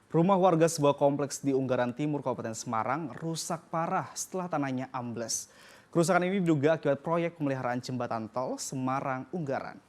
Rumah warga sebuah kompleks di Unggaran Timur, Kabupaten Semarang rusak parah setelah tanahnya ambles. Kerusakan ini diduga akibat proyek pemeliharaan jembatan tol Semarang-Unggaran.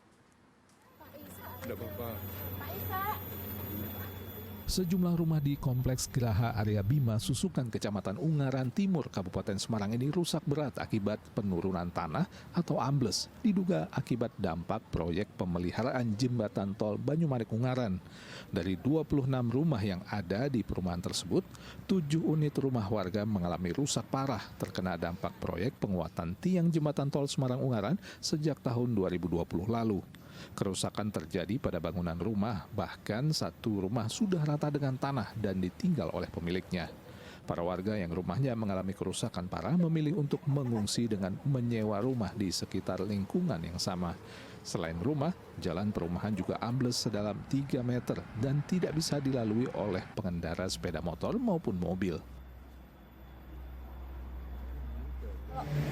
Sejumlah rumah di Kompleks Geraha Arya Bima, Susukan, Kecamatan Unggaran Timur, Kabupaten Semarang ini rusak berat akibat penurunan tanah atau ambles, diduga akibat dampak proyek pemeliharaan jembatan tol Banyumanik-Unggaran. Dari 26 rumah yang ada di perumahan tersebut, 7 unit rumah warga mengalami rusak parah terkena dampak proyek penguatan tiang jembatan tol Semarang-Unggaran sejak tahun 2020 lalu. Kerusakan terjadi pada bangunan rumah, bahkan satu rumah sudah rata dengan tanah dan ditinggal oleh pemiliknya. Para warga yang rumahnya mengalami kerusakan parah memilih untuk mengungsi dengan menyewa rumah di sekitar lingkungan yang sama. Selain rumah, jalan perumahan juga ambles sedalam 3 meter dan tidak bisa dilalui oleh pengendara sepeda motor maupun mobil.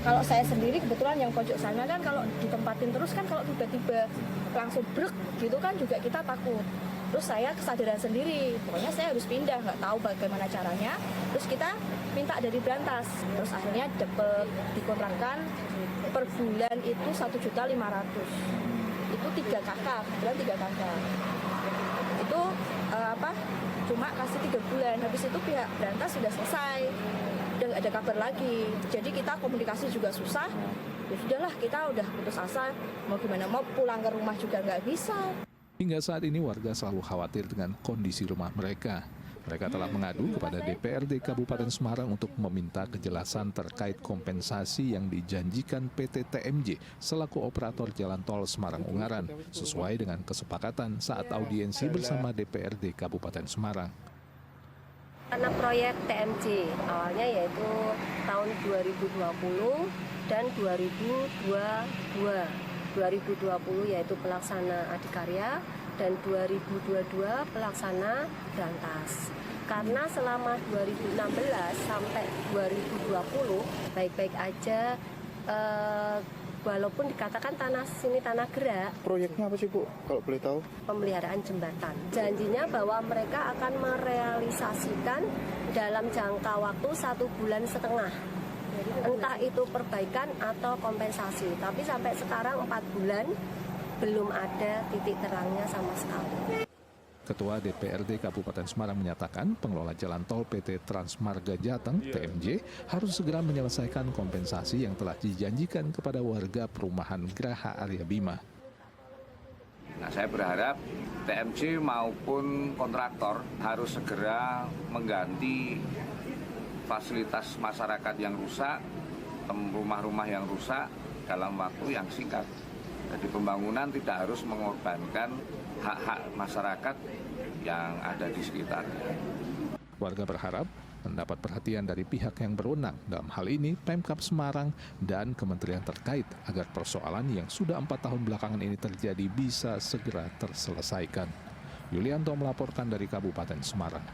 Kalau saya sendiri kebetulan yang pojok sana kan kalau ditempatin terus kan kalau tiba-tiba langsung brek gitu kan juga kita takut. Terus saya kesadaran sendiri, pokoknya saya harus pindah, nggak tahu bagaimana caranya. Terus kita minta dari Brantas, terus akhirnya dapat dikontrakkan per bulan itu 1.500.000. Itu 3 kakak, kebetulan 3 kakak. Itu cuma kasih 3 bulan, habis itu pihak Brantas sudah selesai. Udah nggak ada kabar lagi, jadi kita komunikasi juga susah. Ya sudahlah, kita udah putus asa, mau gimana, mau pulang ke rumah juga nggak bisa. Hingga saat ini warga selalu khawatir dengan kondisi rumah mereka. Mereka telah mengadu kepada DPRD Kabupaten Semarang untuk meminta kejelasan terkait kompensasi yang dijanjikan PT TMJ selaku operator jalan tol Semarang-Unggaran, sesuai dengan kesepakatan saat audiensi bersama DPRD Kabupaten Semarang. Karena proyek TMJ awalnya yaitu tahun 2020 dan 2022. 2020 yaitu pelaksana adikarya dan 2022 pelaksana Brantas. Karena selama 2016 sampai 2020 baik-baik aja, walaupun dikatakan tanah sini tanah gerak. Proyeknya apa sih Bu, kalau boleh tahu? Pemeliharaan jembatan. Janjinya bahwa mereka akan merealisasikan dalam jangka waktu 1,5 bulan. Entah itu perbaikan atau kompensasi. Tapi sampai sekarang 4 bulan belum ada titik terangnya sama sekali. Ketua DPRD Kabupaten Semarang menyatakan pengelola jalan tol PT Transmarga Jateng (TMJ) harus segera menyelesaikan kompensasi yang telah dijanjikan kepada warga perumahan Geraha Arya Bima. Nah, saya berharap TMJ maupun kontraktor harus segera mengganti fasilitas masyarakat yang rusak, rumah-rumah yang rusak dalam waktu yang singkat. Jadi pembangunan tidak harus mengorbankan hak-hak masyarakat yang ada di sekitarnya. Warga berharap mendapat perhatian dari pihak yang berwenang, dalam hal ini Pemkab Semarang dan kementerian terkait, agar persoalan yang sudah 4 tahun belakangan ini terjadi bisa segera terselesaikan. Yulianto melaporkan dari Kabupaten Semarang.